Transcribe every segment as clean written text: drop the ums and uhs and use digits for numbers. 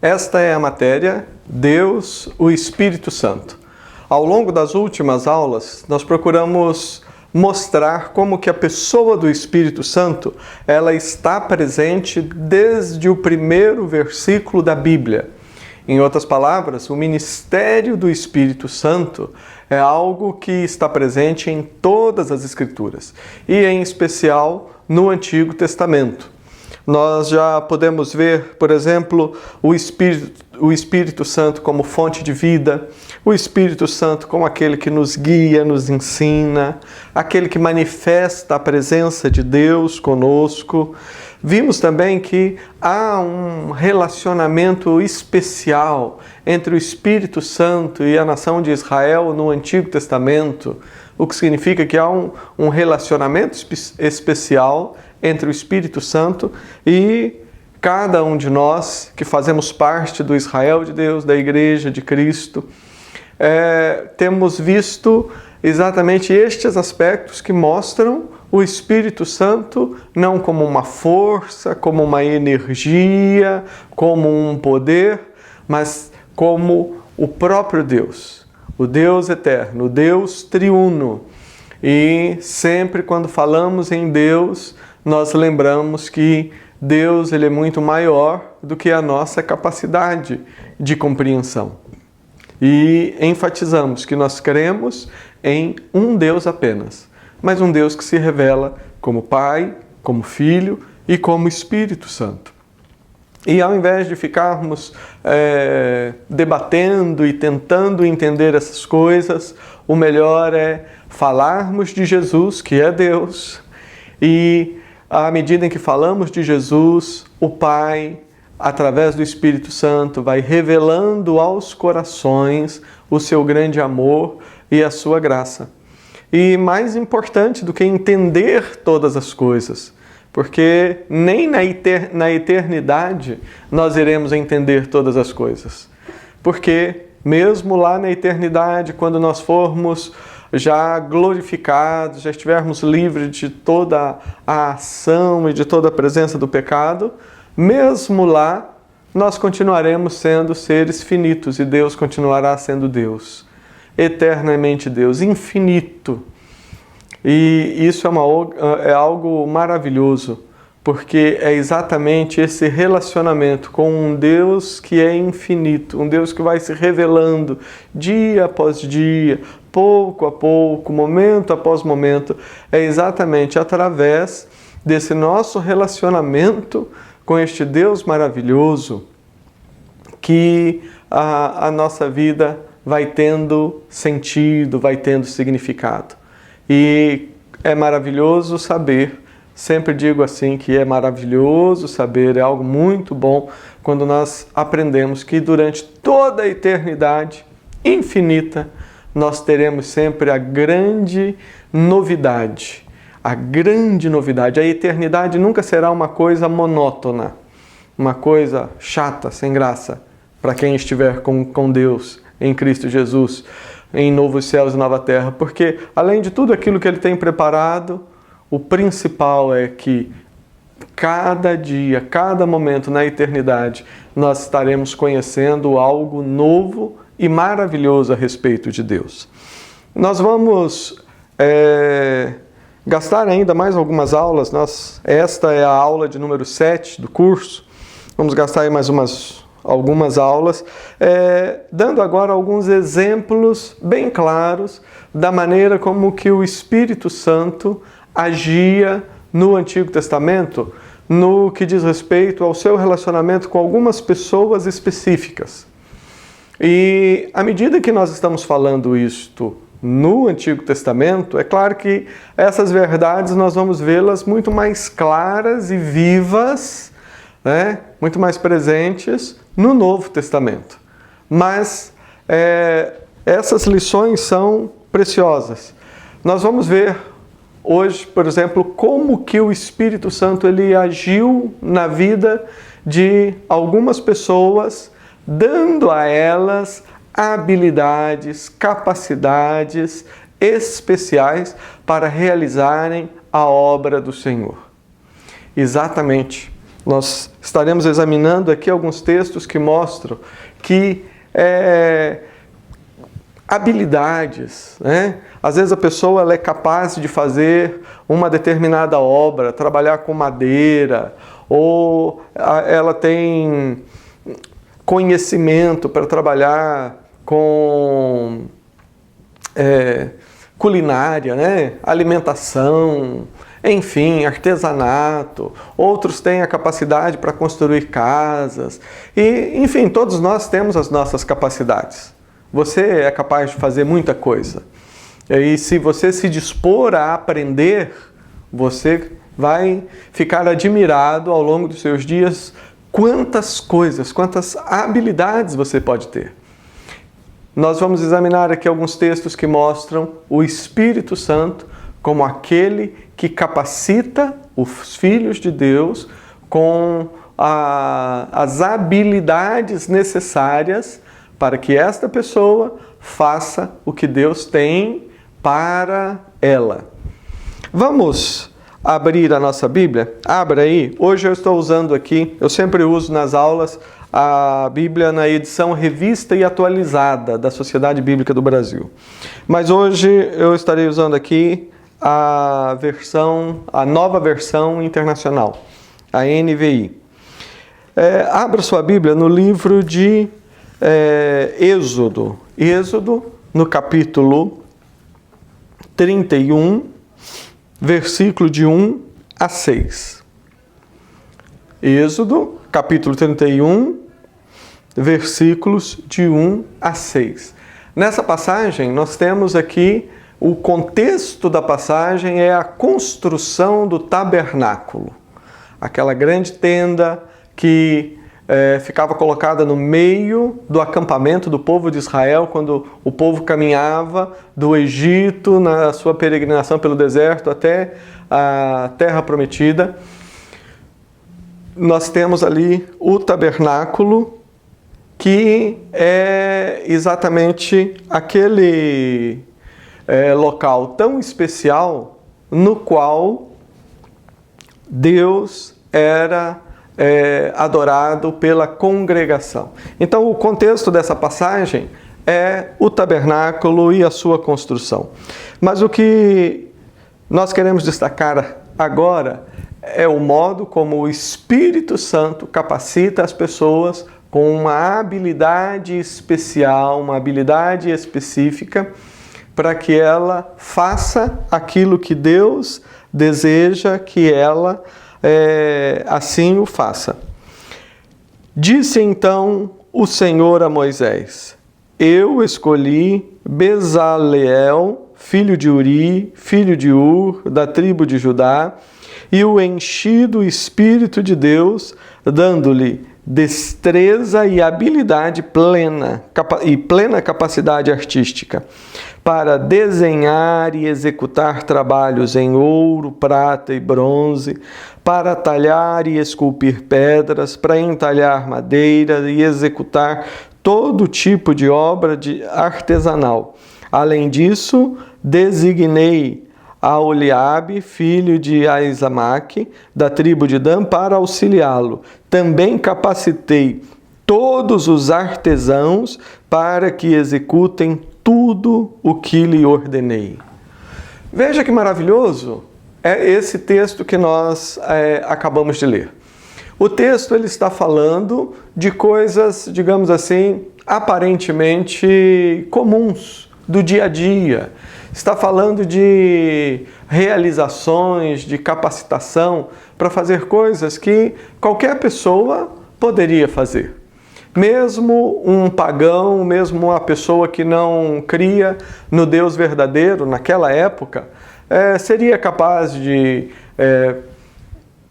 Esta é a matéria, Deus, o Espírito Santo. Ao longo das últimas aulas, nós procuramos mostrar como que a pessoa do Espírito Santo, ela está presente desde o primeiro versículo da Bíblia. Em outras palavras, o ministério do Espírito Santo é algo que está presente em todas as Escrituras, e em especial no Antigo Testamento. Nós já podemos ver, por exemplo, o Espírito Santo como fonte de vida, o Espírito Santo como aquele que nos guia, nos ensina, aquele que manifesta a presença de Deus conosco. Vimos também que há um relacionamento especial entre o Espírito Santo e a nação de Israel no Antigo Testamento, o que significa que há um relacionamento especial entre o Espírito Santo e cada um de nós que fazemos parte do Israel de Deus, da Igreja de Cristo. Temos visto exatamente estes aspectos que mostram o Espírito Santo não como uma força, como uma energia, como um poder, mas como o próprio Deus, o Deus eterno, o Deus triuno. E sempre quando falamos em Deus, nós lembramos que Deus ele é muito maior do que a nossa capacidade de compreensão. E enfatizamos que nós cremos em um Deus apenas, mas um Deus que se revela como Pai, como Filho e como Espírito Santo. E ao invés de ficarmos debatendo e tentando entender essas coisas, o melhor é falarmos de Jesus, que é Deus, e à medida em que falamos de Jesus, o Pai, através do Espírito Santo, vai revelando aos corações o seu grande amor e a sua graça. E mais importante do que entender todas as coisas, porque nem na eternidade nós iremos entender todas as coisas. Porque mesmo lá na eternidade, quando nós formos já glorificados, já estivermos livres de toda a ação e de toda a presença do pecado, mesmo lá nós continuaremos sendo seres finitos e Deus continuará sendo Deus, eternamente Deus, infinito. E isso é algo maravilhoso, porque é exatamente esse relacionamento com um Deus que é infinito, um Deus que vai se revelando dia após dia, pouco a pouco, momento após momento. É exatamente através desse nosso relacionamento com este Deus maravilhoso que a nossa vida vai tendo sentido, vai tendo significado. E é maravilhoso saber, sempre digo assim, que é maravilhoso saber, é algo muito bom quando nós aprendemos que durante toda a eternidade infinita, nós teremos sempre a grande novidade. A grande novidade. A eternidade nunca será uma coisa monótona, uma coisa chata, sem graça, para quem estiver com Deus em Cristo Jesus, em novos céus e nova terra. Porque, além de tudo aquilo que Ele tem preparado, o principal é que cada dia, cada momento na eternidade, nós estaremos conhecendo algo novo e maravilhoso a respeito de Deus. Nós vamos gastar ainda mais algumas aulas. Esta é a aula de número 7 do curso. Vamos gastar aí mais algumas aulas, dando agora alguns exemplos bem claros da maneira como que o Espírito Santo agia no Antigo Testamento, no que diz respeito ao seu relacionamento com algumas pessoas específicas. E à medida que nós estamos falando isto no Antigo Testamento, é claro que essas verdades nós vamos vê-las muito mais claras e vivas, muito mais presentes no Novo Testamento. Mas essas lições são preciosas. Nós vamos ver hoje, por exemplo, como que o Espírito Santo ele agiu na vida de algumas pessoas, dando a elas habilidades, capacidades especiais para realizarem a obra do Senhor. Exatamente Nós estaremos examinando aqui alguns textos que mostram que habilidades, né? Às vezes a pessoa ela é capaz de fazer uma determinada obra, trabalhar com madeira, ou ela tem conhecimento para trabalhar com culinária, né? Alimentação, enfim, artesanato. Outros têm a capacidade para construir casas. E, enfim, todos nós temos as nossas capacidades. Você é capaz de fazer muita coisa. E se você se dispor a aprender, você vai ficar admirado ao longo dos seus dias quantas coisas, quantas habilidades você pode ter. Nós vamos examinar aqui alguns textos que mostram o Espírito Santo como aquele que capacita os filhos de Deus com as habilidades necessárias para que esta pessoa faça o que Deus tem para ela. Vamos abrir a nossa Bíblia? Abra aí. Hoje eu estou usando aqui, eu sempre uso nas aulas, a Bíblia na edição revista e atualizada da Sociedade Bíblica do Brasil. Mas hoje eu estarei usando aqui a nova versão internacional, a NVI. Abra sua Bíblia no livro de Êxodo. Êxodo, no capítulo 31, versículo de 1 a 6. Êxodo, capítulo 31, versículos de 1 a 6. Nessa passagem, nós temos aqui, o contexto da passagem é a construção do tabernáculo. Aquela grande tenda que ficava colocada no meio do acampamento do povo de Israel, quando o povo caminhava do Egito, na sua peregrinação pelo deserto, até a Terra Prometida. Nós temos ali o tabernáculo, que é exatamente aquele local tão especial no qual Deus era adorado pela congregação. Então, o contexto dessa passagem é o tabernáculo e a sua construção. Mas o que nós queremos destacar agora é o modo como o Espírito Santo capacita as pessoas com uma habilidade especial, uma habilidade específica, para que ela faça aquilo que Deus deseja que ela assim o faça. Disse então o Senhor a Moisés: Eu escolhi Bezaleel, filho de Uri, filho de Ur, da tribo de Judá, e o enchi do Espírito de Deus, dando-lhe destreza e habilidade plena e plena capacidade artística, para desenhar e executar trabalhos em ouro, prata e bronze, para talhar e esculpir pedras, para entalhar madeira e executar todo tipo de obra artesanal. Além disso, designei a Oliabe, filho de Aizamaque, da tribo de Dan, para auxiliá-lo. Também capacitei todos os artesãos para que executem tudo o que lhe ordenei. Veja que maravilhoso é esse texto que nós acabamos de ler. O texto ele está falando de coisas, digamos assim, aparentemente comuns, do dia a dia. Está falando de realizações, de capacitação para fazer coisas que qualquer pessoa poderia fazer. Mesmo um pagão, mesmo uma pessoa que não cria no Deus verdadeiro, naquela época, seria capaz de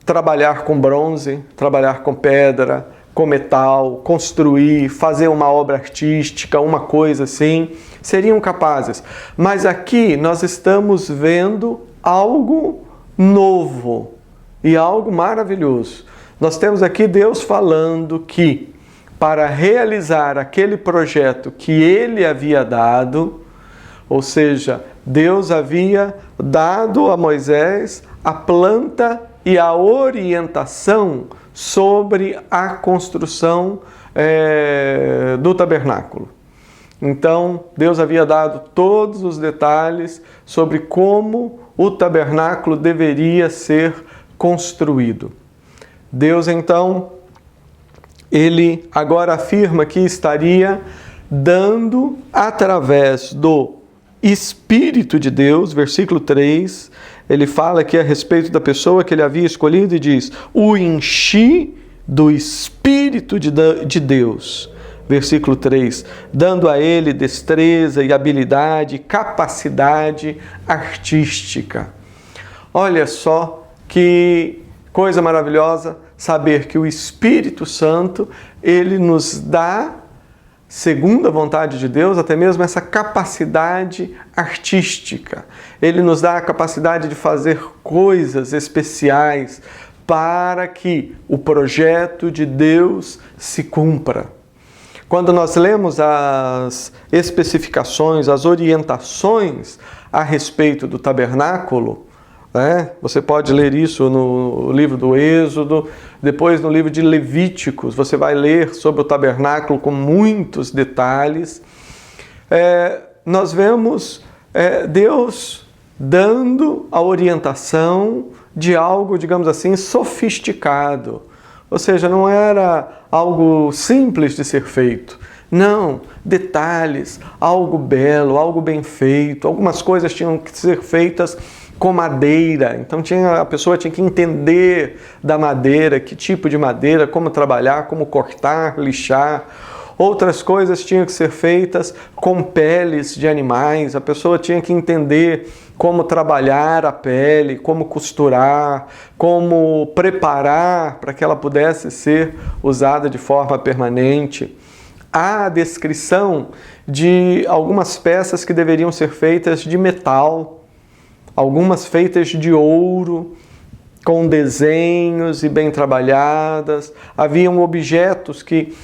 trabalhar com bronze, trabalhar com pedra, com metal, construir, fazer uma obra artística, uma coisa assim, seriam capazes. Mas aqui nós estamos vendo algo novo e algo maravilhoso. Nós temos aqui Deus falando que para realizar aquele projeto que Ele havia dado, ou seja, Deus havia dado a Moisés a planta e a orientação sobre a construção do tabernáculo. Então, Deus havia dado todos os detalhes sobre como o tabernáculo deveria ser construído. Deus, então, ele agora afirma que estaria dando, através do Espírito de Deus, versículo 3, ele fala aqui a respeito da pessoa que ele havia escolhido e diz: o enchi do Espírito de Deus. Versículo 3, dando a ele destreza e habilidade, capacidade artística. Olha só que coisa maravilhosa saber que o Espírito Santo, ele nos dá, segundo a vontade de Deus, até mesmo essa capacidade artística. Ele nos dá a capacidade de fazer coisas especiais para que o projeto de Deus se cumpra. Quando nós lemos as especificações, as orientações a respeito do tabernáculo, você pode ler isso no livro do Êxodo, depois no livro de Levíticos, você vai ler sobre o tabernáculo com muitos detalhes. Nós vemos Deus dando a orientação de algo, digamos assim, sofisticado. Ou seja, não era algo simples de ser feito. Não, detalhes, algo belo, algo bem feito. Algumas coisas tinham que ser feitas com madeira. Então a pessoa tinha que entender da madeira, que tipo de madeira, como trabalhar, como cortar, lixar. Outras coisas tinham que ser feitas com peles de animais. A pessoa tinha que entender como trabalhar a pele, como costurar, como preparar para que ela pudesse ser usada de forma permanente. Há a descrição de algumas peças que deveriam ser feitas de metal, algumas feitas de ouro, com desenhos e bem trabalhadas. Haviam objetos que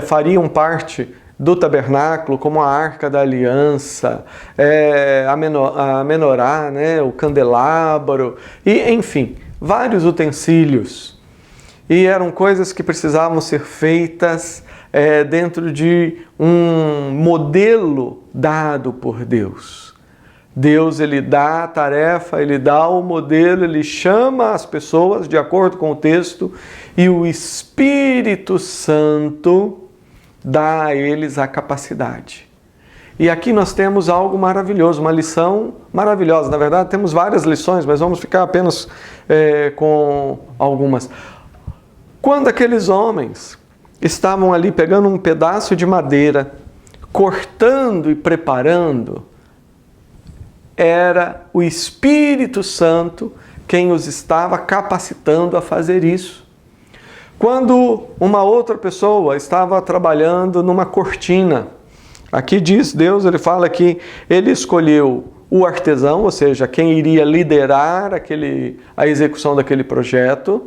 fariam parte do tabernáculo, como a Arca da Aliança, a menorá, o candelabro, e enfim, vários utensílios. E eram coisas que precisavam ser feitas dentro de um modelo dado por Deus. Deus, ele dá a tarefa, ele dá o modelo, ele chama as pessoas de acordo com o texto e o Espírito Santo dá a eles a capacidade. E aqui nós temos algo maravilhoso, uma lição maravilhosa. Na verdade, temos várias lições, mas vamos ficar apenas com algumas. Quando aqueles homens estavam ali pegando um pedaço de madeira, cortando e preparando, era o Espírito Santo quem os estava capacitando a fazer isso. Quando uma outra pessoa estava trabalhando numa cortina, aqui diz Deus, ele fala que ele escolheu o artesão, ou seja, quem iria liderar a execução daquele projeto,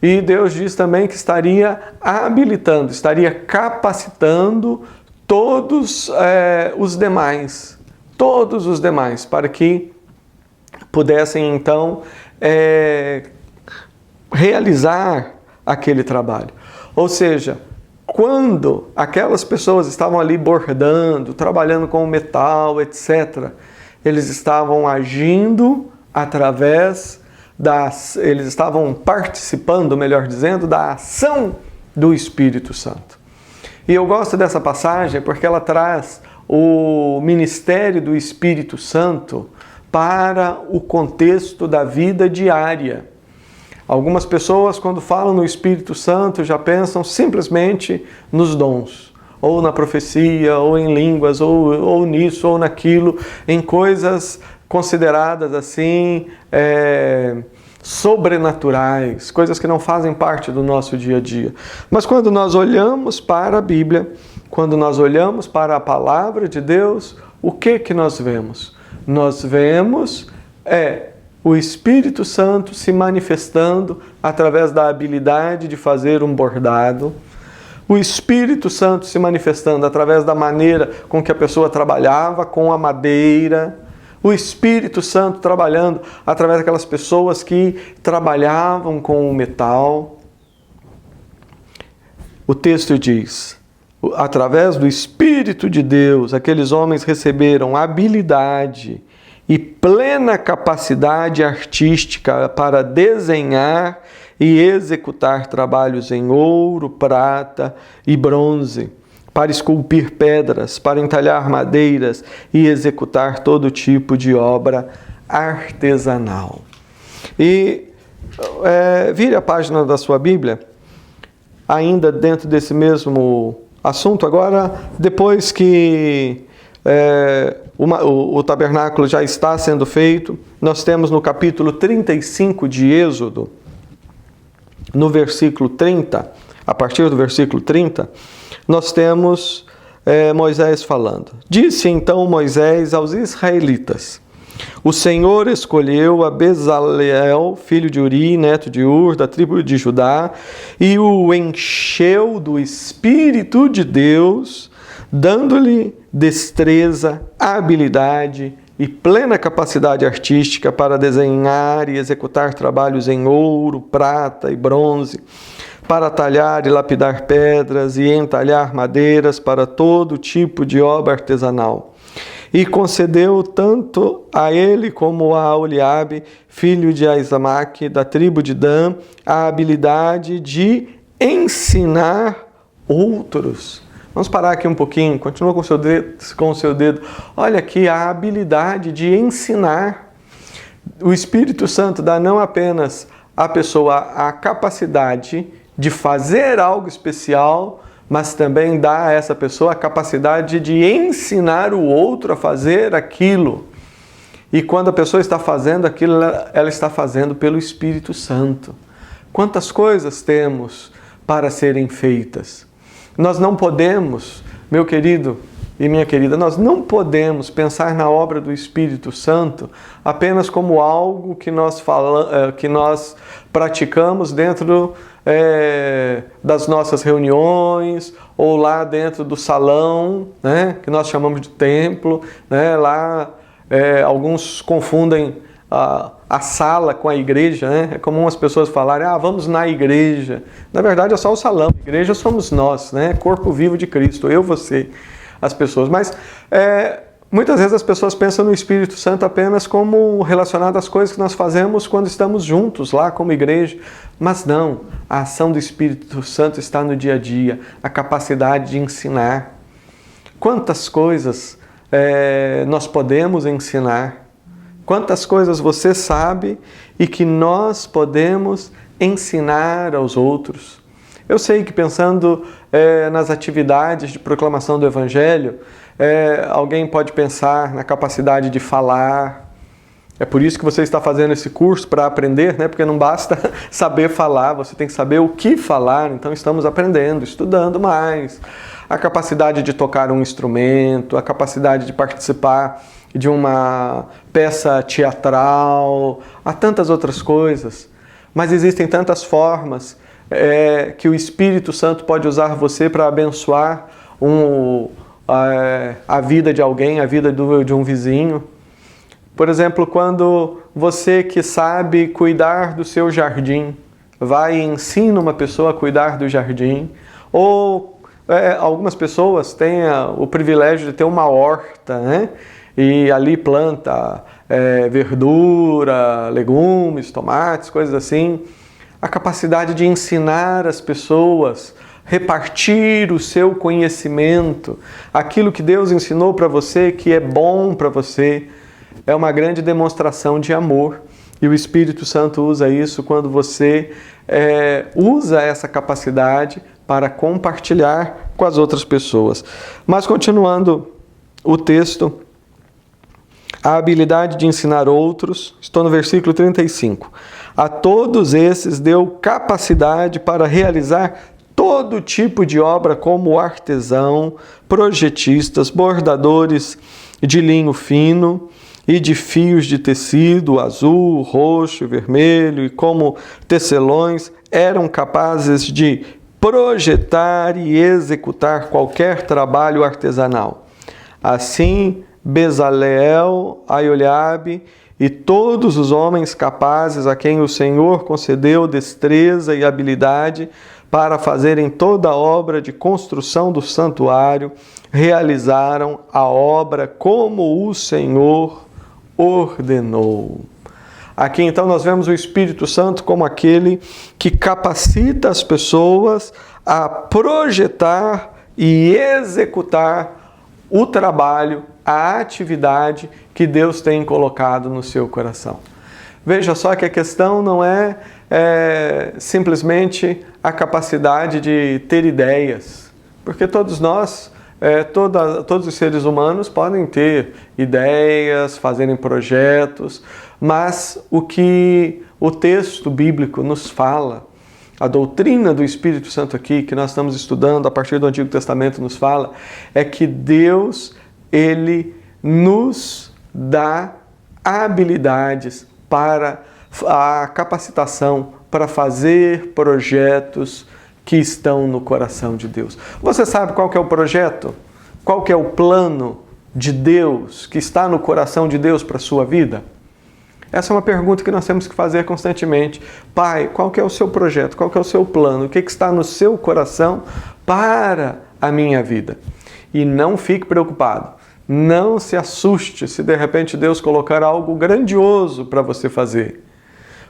e Deus diz também que estaria habilitando, estaria capacitando todos os demais, para que pudessem então realizar aquele trabalho. Ou seja, quando aquelas pessoas estavam ali bordando, trabalhando com metal, etc., eles estavam agindo eles estavam participando, melhor dizendo, da ação do Espírito Santo. E eu gosto dessa passagem porque ela traz o ministério do Espírito Santo para o contexto da vida diária. Algumas pessoas, quando falam no Espírito Santo, já pensam simplesmente nos dons, ou na profecia, ou em línguas, ou nisso, ou naquilo, em coisas consideradas assim, sobrenaturais, coisas que não fazem parte do nosso dia a dia. Mas quando nós olhamos para a Bíblia, quando nós olhamos para a palavra de Deus, o que nós vemos? Nós vemos o Espírito Santo se manifestando através da habilidade de fazer um bordado, o Espírito Santo se manifestando através da maneira com que a pessoa trabalhava com a madeira, o Espírito Santo trabalhando através daquelas pessoas que trabalhavam com o metal. O texto diz: através do Espírito de Deus, aqueles homens receberam habilidade e plena capacidade artística para desenhar e executar trabalhos em ouro, prata e bronze, para esculpir pedras, para entalhar madeiras e executar todo tipo de obra artesanal. E vire a página da sua Bíblia, ainda dentro desse mesmo assunto. Agora, depois que o tabernáculo já está sendo feito, nós temos no capítulo 35 de Êxodo, no versículo 30, a partir do versículo 30, nós temos Moisés falando. Disse então Moisés aos israelitas: o Senhor escolheu a Bezaleel, filho de Uri, neto de Ur, da tribo de Judá, e o encheu do Espírito de Deus, dando-lhe destreza, habilidade e plena capacidade artística para desenhar e executar trabalhos em ouro, prata e bronze, para talhar e lapidar pedras e entalhar madeiras para todo tipo de obra artesanal. E concedeu tanto a ele como a Oliabe, filho de Aizamaque, da tribo de Dan, a habilidade de ensinar outros. Vamos parar aqui um pouquinho, continua com o seu dedo. Olha aqui a habilidade de ensinar. O Espírito Santo dá não apenas à pessoa a capacidade de fazer algo especial, mas também dá a essa pessoa a capacidade de ensinar o outro a fazer aquilo. E quando a pessoa está fazendo aquilo, ela está fazendo pelo Espírito Santo. Quantas coisas temos para serem feitas? Nós não podemos, meu querido e minha querida, nós não podemos pensar na obra do Espírito Santo apenas como algo que nós praticamos dentro das nossas reuniões ou lá dentro do salão, né, que nós chamamos de templo, né, lá alguns confundem a sala com a igreja, né? É comum as pessoas falarem: vamos na igreja. Na verdade é só o salão, a igreja somos nós, né? Corpo vivo de Cristo, eu, você, as pessoas. Mas muitas vezes as pessoas pensam no Espírito Santo apenas como relacionado às coisas que nós fazemos quando estamos juntos lá como igreja. Mas não, a ação do Espírito Santo está no dia a dia, a capacidade de ensinar. Quantas coisas nós podemos ensinar? Quantas coisas você sabe e que nós podemos ensinar aos outros? Eu sei que pensando nas atividades de proclamação do Evangelho, alguém pode pensar na capacidade de falar. É por isso que você está fazendo esse curso, para aprender, né? Porque não basta saber falar, você tem que saber o que falar. Então estamos aprendendo, estudando mais. A capacidade de tocar um instrumento, a capacidade de participar de uma peça teatral, há tantas outras coisas. Mas existem tantas formas que o Espírito Santo pode usar você para abençoar a vida de alguém, a vida de um vizinho. Por exemplo, quando você que sabe cuidar do seu jardim, vai e ensina uma pessoa a cuidar do jardim, ou algumas pessoas têm o privilégio de ter uma horta, né? E ali planta verdura, legumes, tomates, coisas assim. A capacidade de ensinar as pessoas, repartir o seu conhecimento, aquilo que Deus ensinou para você, que é bom para você, é uma grande demonstração de amor. E o Espírito Santo usa isso quando você usa essa capacidade para compartilhar com as outras pessoas. Mas continuando o texto, a habilidade de ensinar outros, estou no versículo 35. A todos esses deu capacidade para realizar todo tipo de obra, como artesão, projetistas, bordadores de linho fino e de fios de tecido azul, roxo e vermelho, e como tecelões, eram capazes de projetar e executar qualquer trabalho artesanal. Assim, Bezaleel, Aioliabe e todos os homens capazes a quem o Senhor concedeu destreza e habilidade para fazerem toda a obra de construção do santuário, realizaram a obra como o Senhor ordenou. Aqui então nós vemos o Espírito Santo como aquele que capacita as pessoas a projetar e executar o trabalho, a atividade que Deus tem colocado no seu coração. Veja só que a questão não é simplesmente a capacidade de ter ideias, porque todos nós, todos os seres humanos podem ter ideias, fazerem projetos, mas o que o texto bíblico nos fala, a doutrina do Espírito Santo aqui, que nós estamos estudando a partir do Antigo Testamento, nos fala, é que Deus, Ele nos dá habilidades para a capacitação para fazer projetos que estão no coração de Deus. Você sabe qual que é o projeto? Qual que é o plano de Deus que está no coração de Deus para a sua vida? Essa é uma pergunta que nós temos que fazer constantemente. Pai, qual que é o seu projeto? Qual que é o seu plano? O que está no seu coração para a minha vida? E não fique preocupado. Não se assuste se de repente Deus colocar algo grandioso para você fazer.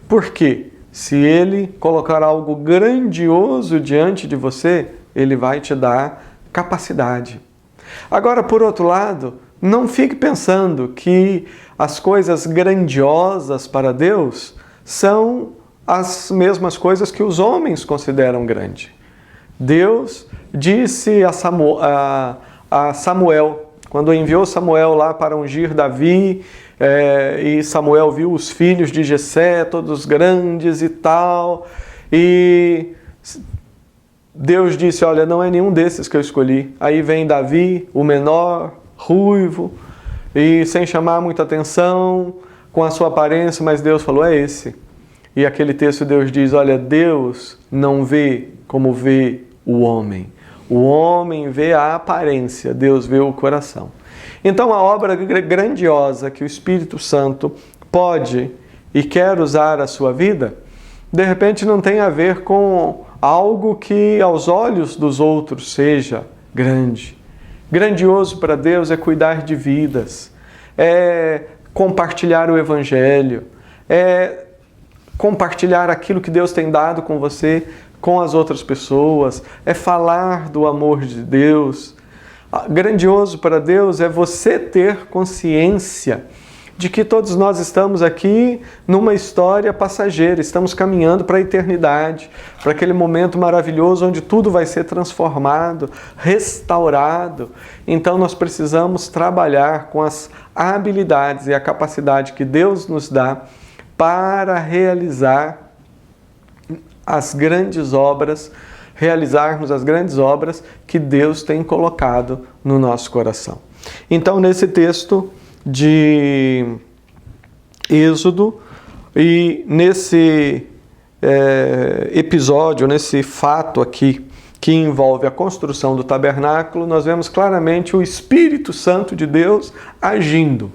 Por quê? Se Ele colocar algo grandioso diante de você, Ele vai te dar capacidade. Agora, por outro lado, não fique pensando que as coisas grandiosas para Deus são as mesmas coisas que os homens consideram grande. Deus disse a Samuel, quando enviou Samuel lá para ungir Davi, e Samuel viu os filhos de Jessé, todos grandes e tal, e Deus disse, olha, não é nenhum desses que eu escolhi. Aí vem Davi, o menor, ruivo, e sem chamar muita atenção, com a sua aparência, mas Deus falou, é esse. E aquele texto Deus diz, olha, Deus não vê como vê o homem. O homem vê a aparência, Deus vê o coração. Então a obra grandiosa que o Espírito Santo pode e quer usar a sua vida, de repente não tem a ver com algo que aos olhos dos outros seja grande. Grandioso para Deus é cuidar de vidas, é compartilhar o Evangelho, é compartilhar aquilo que Deus tem dado com você, com as outras pessoas, é falar do amor de Deus. Grandioso para Deus é você ter consciência de que todos nós estamos aqui numa história passageira, estamos caminhando para a eternidade, para aquele momento maravilhoso onde tudo vai ser transformado, restaurado. Então nós precisamos trabalhar com as habilidades e a capacidade que Deus nos dá para realizar as grandes obras, realizarmos as grandes obras que Deus tem colocado no nosso coração. Então, nesse texto de Êxodo e nesse episódio, nesse fato aqui que envolve a construção do tabernáculo, nós vemos claramente o Espírito Santo de Deus agindo.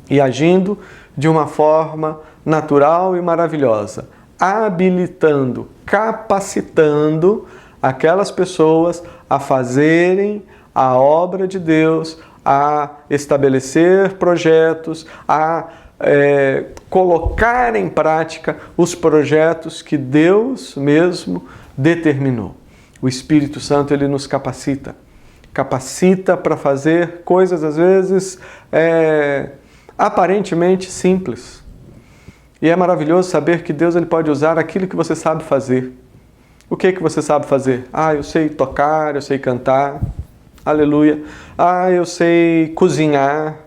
E agindo de uma forma natural e maravilhosa, habilitando, capacitando aquelas pessoas a fazerem a obra de Deus, a estabelecer projetos, a colocar em prática os projetos que Deus mesmo determinou. O Espírito Santo, ele nos capacita. Capacita para fazer coisas, às vezes, aparentemente simples. E é maravilhoso saber que Deus ele pode usar aquilo que você sabe fazer. O que você sabe fazer? Eu sei tocar, eu sei cantar. Aleluia. Eu sei cozinhar.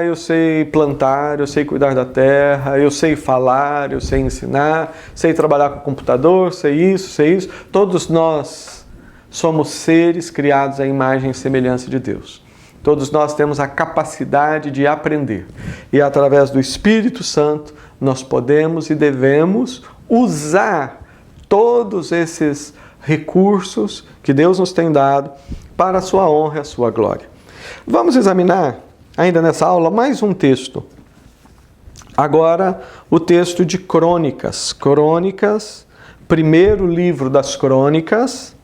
Eu sei plantar, eu sei cuidar da terra, eu sei falar, eu sei ensinar, sei trabalhar com o computador, sei isso. Todos nós somos seres criados à imagem e semelhança de Deus. Todos nós temos a capacidade de aprender. E através do Espírito Santo, nós podemos e devemos usar todos esses recursos que Deus nos tem dado para a sua honra e a sua glória. Vamos examinar ainda nessa aula, mais um texto. Agora, o texto de Crônicas. Crônicas, primeiro livro das Crônicas.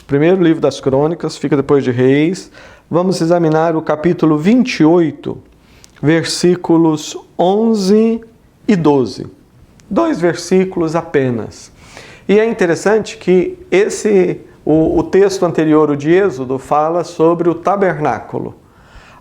Primeiro livro das Crônicas, fica depois de Reis. Vamos examinar o capítulo 28, versículos 11 e 12. 2 versículos apenas. E é interessante que o texto anterior, o de Êxodo, fala sobre o tabernáculo.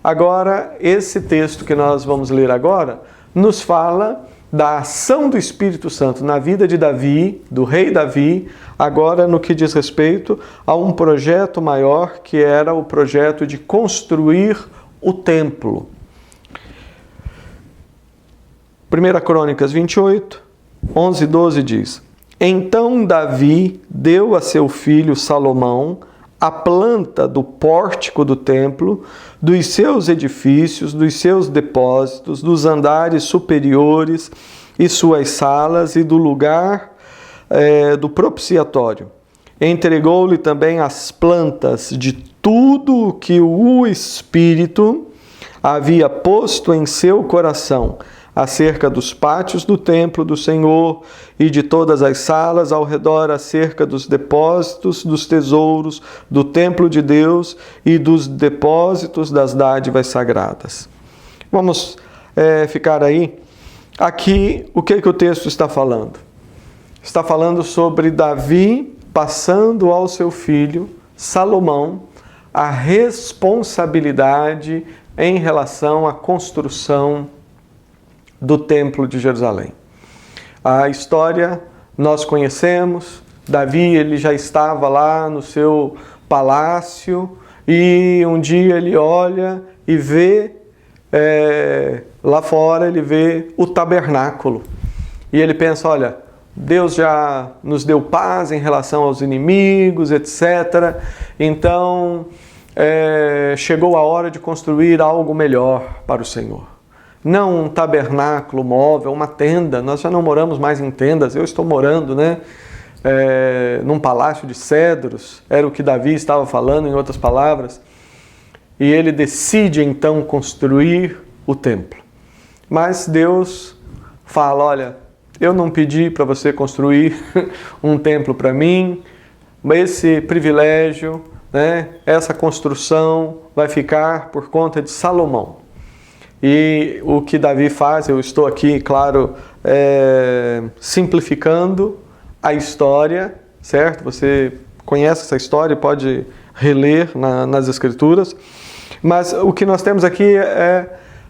Agora, esse texto que nós vamos ler agora, nos fala da ação do Espírito Santo na vida de Davi, do rei Davi, agora no que diz respeito a um projeto maior, que era o projeto de construir o templo. 1 Crônicas 28, 11 e 12 diz: Então Davi deu a seu filho Salomão a planta do pórtico do templo, dos seus edifícios, dos seus depósitos, dos andares superiores e suas salas e do lugar do propiciatório. Entregou-lhe também as plantas de tudo o que o Espírito havia posto em seu coração, acerca dos pátios do templo do Senhor e de todas as salas ao redor, acerca dos depósitos dos tesouros do templo de Deus e dos depósitos das dádivas sagradas. Vamos ficar aí. Aqui, o que o texto está falando? Está falando sobre Davi passando ao seu filho, Salomão, a responsabilidade em relação à construção do Templo de Jerusalém. A história nós conhecemos. Davi, ele já estava lá no seu palácio e um dia ele olha e vê lá fora, ele vê o tabernáculo e ele pensa, olha, Deus já nos deu paz em relação aos inimigos, etc. Então chegou a hora de construir algo melhor para o Senhor. Não um tabernáculo móvel, uma tenda. Nós já não moramos mais em tendas. Eu estou morando, num palácio de cedros. Era o que Davi estava falando, em outras palavras. E ele decide, então, construir o templo. Mas Deus fala, olha, eu não pedi para você construir um templo para mim. Esse privilégio, essa construção vai ficar por conta de Salomão. E o que Davi faz, eu estou aqui, claro, simplificando a história, certo? Você conhece essa história e pode reler nas Escrituras. Mas o que nós temos aqui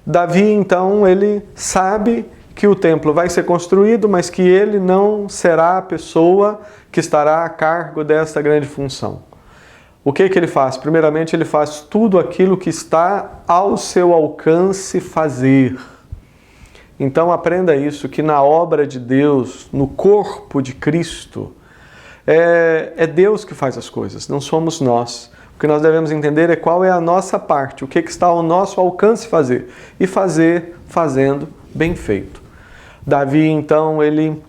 Davi, então, ele sabe que o templo vai ser construído, mas que ele não será a pessoa que estará a cargo dessa grande função. O que ele faz? Primeiramente, ele faz tudo aquilo que está ao seu alcance fazer. Então, aprenda isso, que na obra de Deus, no corpo de Cristo, é Deus que faz as coisas, não somos nós. O que nós devemos entender é qual é a nossa parte, o que está ao nosso alcance fazer. E fazer, fazendo, bem feito. Davi, então, ele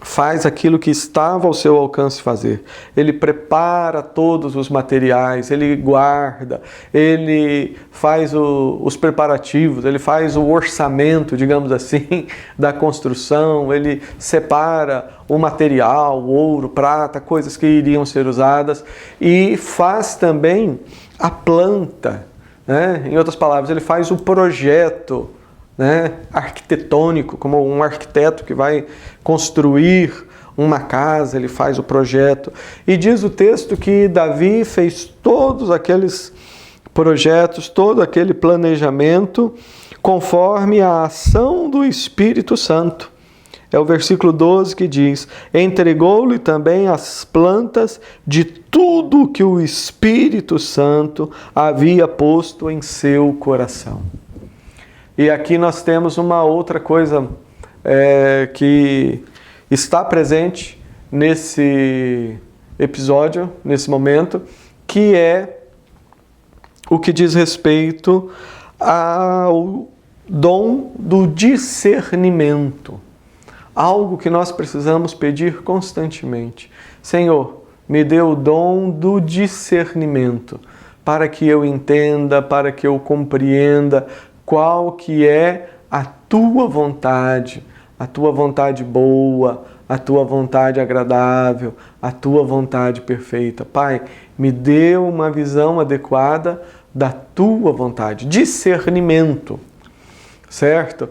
faz aquilo que estava ao seu alcance fazer. Ele prepara todos os materiais, ele guarda, ele faz os preparativos, ele faz o orçamento, digamos assim, da construção, ele separa o material, o ouro, prata, coisas que iriam ser usadas e faz também a planta, Em outras palavras, ele faz o projeto arquitetônico, como um arquiteto que vai construir uma casa, ele faz o projeto. E diz o texto que Davi fez todos aqueles projetos, todo aquele planejamento, conforme a ação do Espírito Santo. É o versículo 12 que diz: entregou-lhe também as plantas de tudo que o Espírito Santo havia posto em seu coração. E aqui nós temos uma outra coisa que está presente nesse episódio, nesse momento, que é o que diz respeito ao dom do discernimento. Algo que nós precisamos pedir constantemente. Senhor, me dê o dom do discernimento para que eu entenda, para que eu compreenda qual que é a tua vontade boa, a tua vontade agradável, a tua vontade perfeita. Pai, me dê uma visão adequada da tua vontade, discernimento, certo?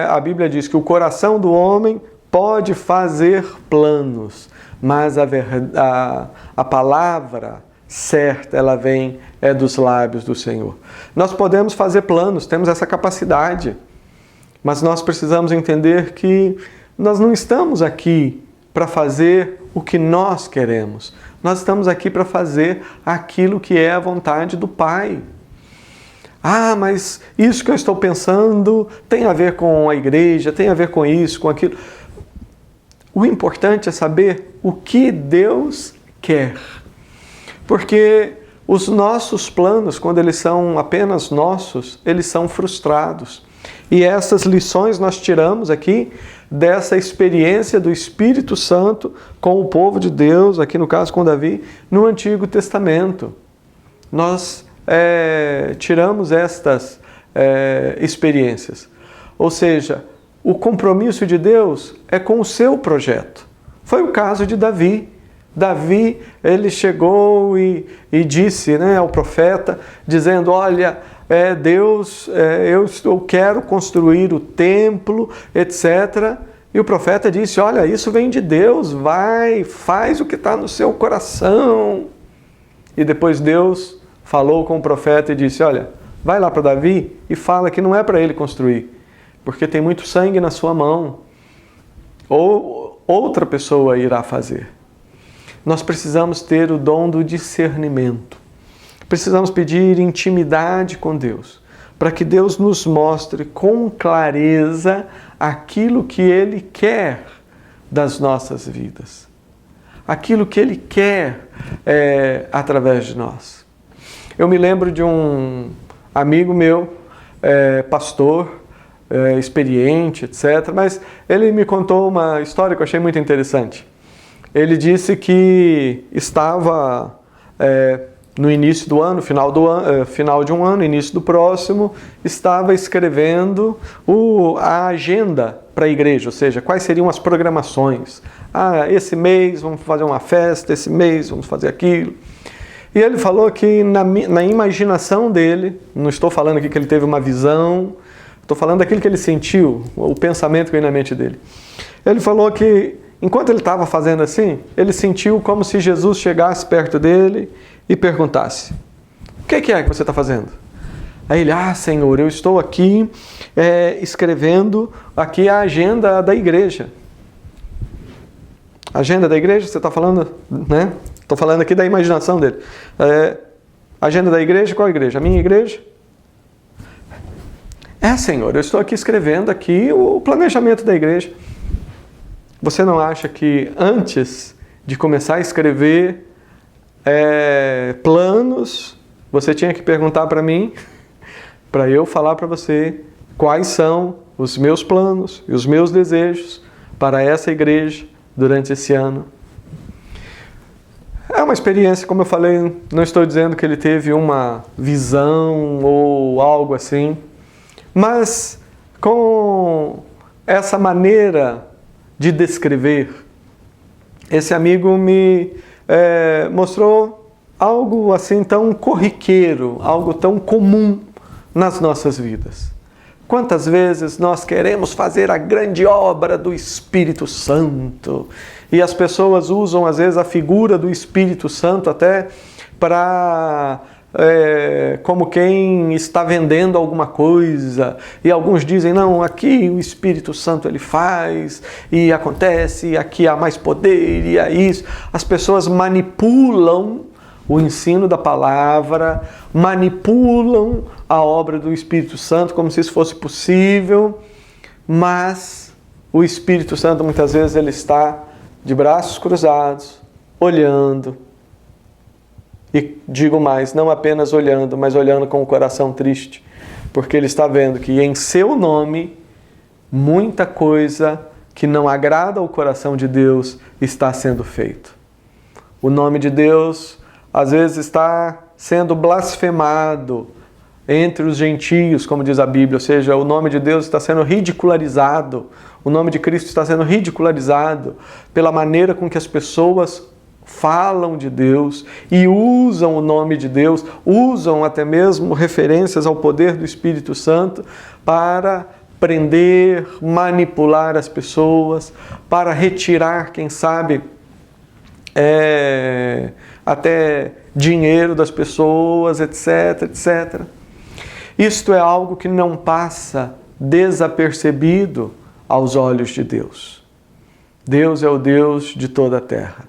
A Bíblia diz que o coração do homem pode fazer planos, mas a palavra certa, ela vem dos lábios do Senhor. Nós podemos fazer planos, temos essa capacidade, mas nós precisamos entender que nós não estamos aqui para fazer o que nós queremos. Nós estamos aqui para fazer aquilo que é a vontade do Pai. Ah, mas isso que eu estou pensando tem a ver com a igreja, tem a ver com isso, com aquilo. O importante é saber o que Deus quer. Porque os nossos planos, quando eles são apenas nossos, eles são frustrados. E essas lições nós tiramos aqui dessa experiência do Espírito Santo com o povo de Deus, aqui no caso com Davi, no Antigo Testamento. Nós tiramos estas experiências. Ou seja, o compromisso de Deus é com o seu projeto. Foi o caso de Davi. Davi, ele chegou e disse, né, ao profeta, dizendo, olha, Deus, eu quero construir o templo, etc. E o profeta disse, olha, isso vem de Deus, vai, faz o que está no seu coração. E depois Deus falou com o profeta e disse, olha, vai lá para Davi e fala que não é para ele construir, porque tem muito sangue na sua mão. Ou outra pessoa irá fazer. Nós precisamos ter o dom do discernimento. Precisamos pedir intimidade com Deus, para que Deus nos mostre com clareza aquilo que Ele quer das nossas vidas. Aquilo que Ele quer através de nós. Eu me lembro de um amigo meu, pastor, experiente, etc. Mas ele me contou uma história que eu achei muito interessante. Ele disse que estava no início do ano, final de um ano, início do próximo, estava escrevendo a agenda para a igreja, ou seja, quais seriam as programações. Ah, esse mês vamos fazer uma festa, esse mês vamos fazer aquilo. E ele falou que na imaginação dele, não estou falando aqui que ele teve uma visão, estou falando daquilo que ele sentiu, o pensamento que veio na mente dele. Ele falou que enquanto ele estava fazendo assim, ele sentiu como se Jesus chegasse perto dele e perguntasse, o que é que você está fazendo? Aí ele, Senhor, eu estou aqui escrevendo aqui a agenda da igreja. Agenda da igreja, você está falando, né? Estou falando aqui da imaginação dele. Agenda da igreja, qual igreja? A minha igreja? Senhor, eu estou aqui escrevendo aqui o planejamento da igreja. Você não acha que antes de começar a escrever planos, você tinha que perguntar para mim, para eu falar para você quais são os meus planos e os meus desejos para essa igreja durante esse ano? É uma experiência, como eu falei, não estou dizendo que ele teve uma visão ou algo assim, mas com essa maneira de descrever, esse amigo me mostrou algo assim tão corriqueiro, algo tão comum nas nossas vidas. Quantas vezes nós queremos fazer a grande obra do Espírito Santo e as pessoas usam às vezes a figura do Espírito Santo até para como quem está vendendo alguma coisa, e alguns dizem, não, aqui o Espírito Santo ele faz, e acontece, e aqui há mais poder, e é isso. As pessoas manipulam o ensino da palavra, manipulam a obra do Espírito Santo como se isso fosse possível, mas o Espírito Santo muitas vezes ele está de braços cruzados, olhando. E digo mais, não apenas olhando, mas olhando com o coração triste, porque ele está vendo que em seu nome, muita coisa que não agrada ao coração de Deus está sendo feito. O nome de Deus, às vezes, está sendo blasfemado entre os gentios, como diz a Bíblia, ou seja, o nome de Deus está sendo ridicularizado, o nome de Cristo está sendo ridicularizado pela maneira com que as pessoas falam de Deus e usam o nome de Deus, usam até mesmo referências ao poder do Espírito Santo para prender, manipular as pessoas, para retirar, quem sabe, até dinheiro das pessoas, etc, etc. Isto é algo que não passa desapercebido aos olhos de Deus. Deus é o Deus de toda a terra.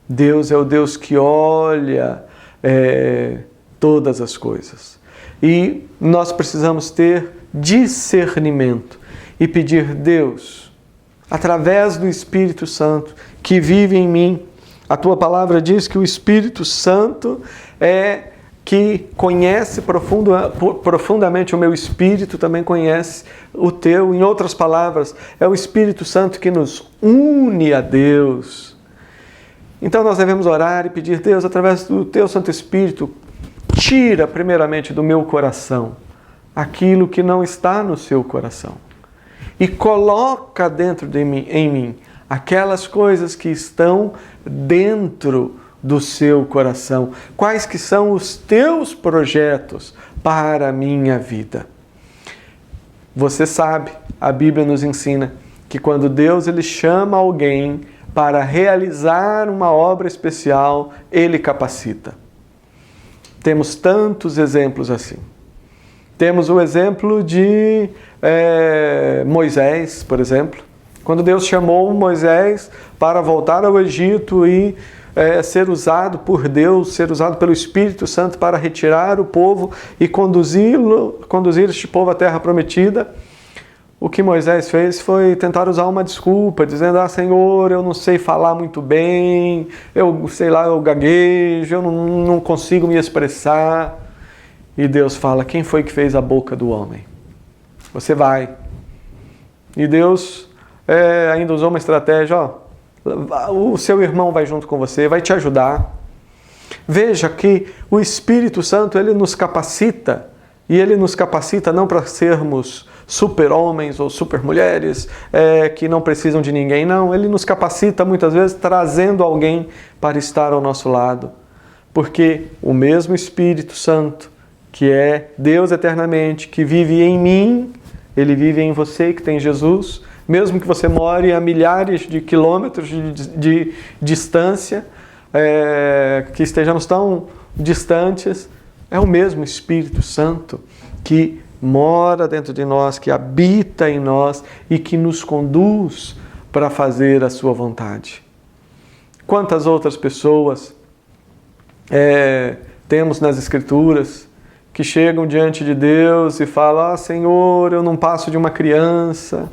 Deus é o Deus que olha todas as coisas. E nós precisamos ter discernimento e pedir: Deus, através do Espírito Santo que vive em mim. A tua palavra diz que o Espírito Santo que conhece profundamente o meu espírito, também conhece o teu. Em outras palavras, é o Espírito Santo que nos une a Deus. Então nós devemos orar e pedir: Deus, através do teu Santo Espírito, tira primeiramente do meu coração aquilo que não está no seu coração e coloca dentro de mim, em mim, aquelas coisas que estão dentro do seu coração. Quais que são os teus projetos para a minha vida? Você sabe, a Bíblia nos ensina que quando Deus ele chama alguém para realizar uma obra especial, Ele capacita. Temos tantos exemplos assim. Temos o exemplo de Moisés, por exemplo. Quando Deus chamou Moisés para voltar ao Egito e ser usado por Deus, ser usado pelo Espírito Santo para retirar o povo e conduzir este povo à terra prometida, o que Moisés fez foi tentar usar uma desculpa, dizendo: Senhor, eu não sei falar muito bem, eu gaguejo, eu não consigo me expressar. E Deus fala: quem foi que fez a boca do homem? Você vai. E Deus ainda usou uma estratégia: o seu irmão vai junto com você, vai te ajudar. Veja que o Espírito Santo, ele nos capacita, e ele nos capacita não para sermos super-homens ou super-mulheres que não precisam de ninguém, não. Ele nos capacita muitas vezes trazendo alguém para estar ao nosso lado. Porque o mesmo Espírito Santo, que é Deus eternamente, que vive em mim, ele vive em você, que tem Jesus, mesmo que você more a milhares de quilômetros de distância, que estejamos tão distantes, é o mesmo Espírito Santo que mora dentro de nós, que habita em nós e que nos conduz para fazer a sua vontade. Quantas outras pessoas temos nas Escrituras que chegam diante de Deus e falam: Senhor, eu não passo de uma criança.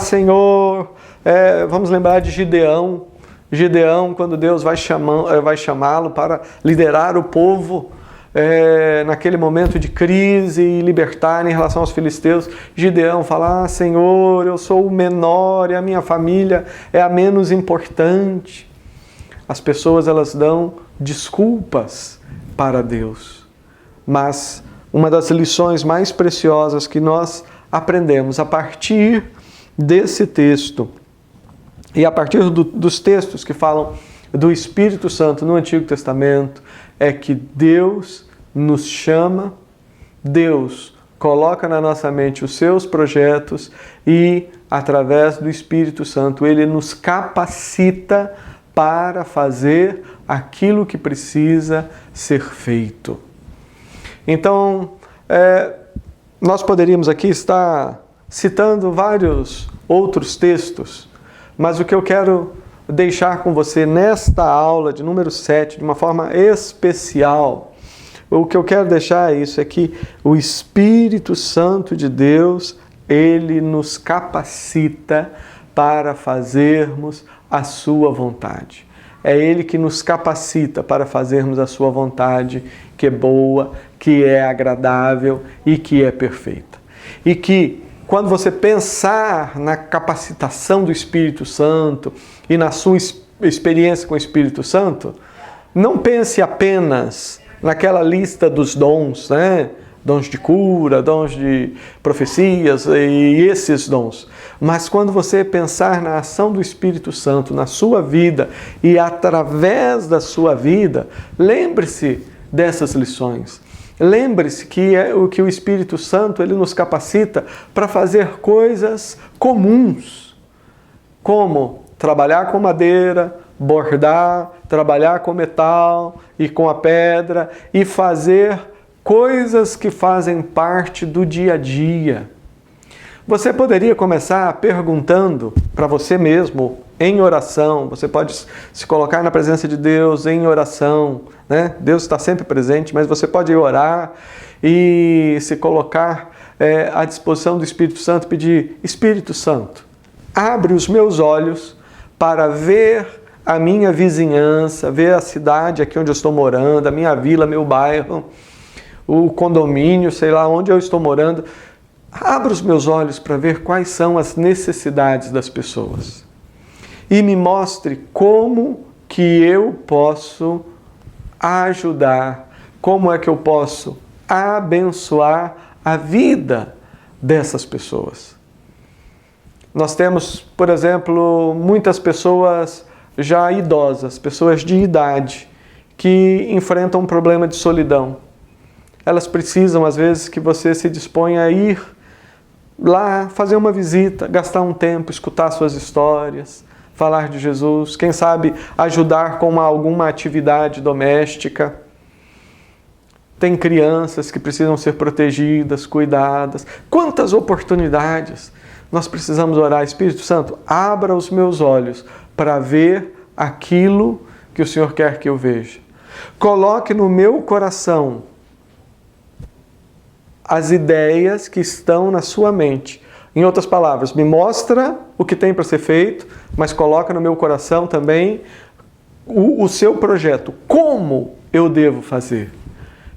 Senhor, vamos lembrar de Gideão. Gideão, quando Deus vai chamá-lo para liderar o povo naquele momento de crise e libertar em relação aos filisteus, Gideão fala: Senhor, eu sou o menor e a minha família é a menos importante. As pessoas, elas dão desculpas para Deus. Mas uma das lições mais preciosas que nós aprendemos a partir desse texto e a partir dos textos que falam do Espírito Santo no Antigo Testamento é que Deus nos chama, Deus coloca na nossa mente os seus projetos e, através do Espírito Santo, Ele nos capacita para fazer aquilo que precisa ser feito. Então, nós poderíamos aqui estar citando vários outros textos, mas o que eu quero deixar com você nesta aula de número 7, de uma forma especial, o que eu quero deixar é que o Espírito Santo de Deus, ele nos capacita para fazermos a sua vontade. É Ele que nos capacita para fazermos a sua vontade, que é boa, que é agradável e que é perfeita. E que, quando você pensar na capacitação do Espírito Santo e na sua experiência com o Espírito Santo, não pense apenas naquela lista dos dons, né? Dons de cura, dons de profecias e esses dons. Mas quando você pensar na ação do Espírito Santo na sua vida e através da sua vida, lembre-se dessas lições. Lembre-se que o Espírito Santo ele nos capacita para fazer coisas comuns, como trabalhar com madeira, bordar, trabalhar com metal e com a pedra e fazer coisas que fazem parte do dia a dia. Você poderia começar perguntando para você mesmo, em oração. Você pode se colocar na presença de Deus em oração, né? Deus está sempre presente, mas você pode orar e se colocar à disposição do Espírito Santo, pedir: Espírito Santo, abre os meus olhos para ver a minha vizinhança, ver a cidade aqui onde eu estou morando, a minha vila, meu bairro, o condomínio, sei lá onde eu estou morando. Abra os meus olhos para ver quais são as necessidades das pessoas. E me mostre como que eu posso ajudar, como é que eu posso abençoar a vida dessas pessoas. Nós temos, por exemplo, muitas pessoas já idosas, pessoas de idade, que enfrentam um problema de solidão. Elas precisam, às vezes, que você se disponha a ir lá, fazer uma visita, gastar um tempo, escutar suas histórias, falar de Jesus, quem sabe ajudar com alguma atividade doméstica. Tem crianças que precisam ser protegidas, cuidadas. Quantas oportunidades! Nós precisamos orar: Espírito Santo, abra os meus olhos para ver aquilo que o Senhor quer que eu veja. Coloque no meu coração as ideias que estão na sua mente. Em outras palavras, me mostra o que tem para ser feito, mas coloca no meu coração também o seu projeto. Como eu devo fazer?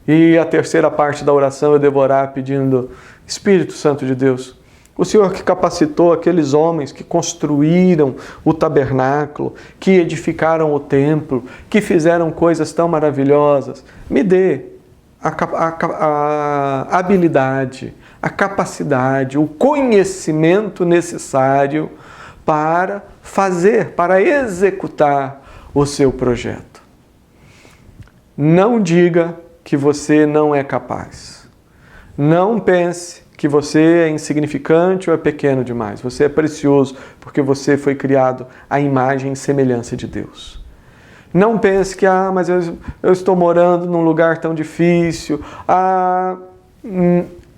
E a terceira parte da oração eu devo orar pedindo: Espírito Santo de Deus, o Senhor que capacitou aqueles homens que construíram o tabernáculo, que edificaram o templo, que fizeram coisas tão maravilhosas, me dê a habilidade, a capacidade, o conhecimento necessário para fazer, para executar o seu projeto. Não diga que você não é capaz. Não pense que você é insignificante ou é pequeno demais. Você é precioso porque você foi criado à imagem e semelhança de Deus. Não pense que, mas eu estou morando num lugar tão difícil.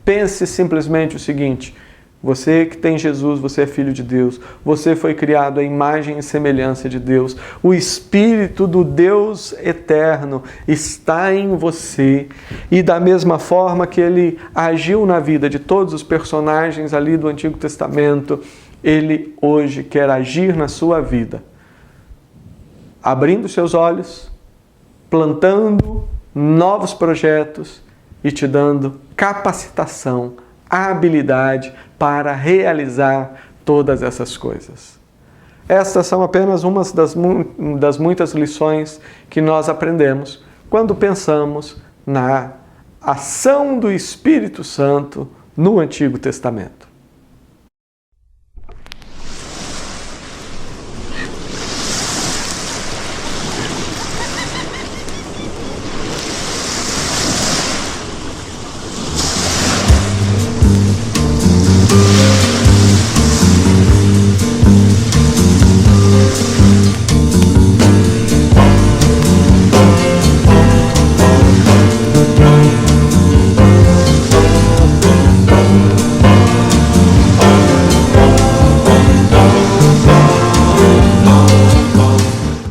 Pense simplesmente o seguinte: você que tem Jesus, você é filho de Deus. Você foi criado à imagem e semelhança de Deus. O Espírito do Deus eterno está em você. E da mesma forma que Ele agiu na vida de todos os personagens ali do Antigo Testamento, Ele hoje quer agir na sua vida, abrindo seus olhos, plantando novos projetos e te dando capacitação, habilidade para realizar todas essas coisas. Estas são apenas umas das muitas lições que nós aprendemos quando pensamos na ação do Espírito Santo no Antigo Testamento.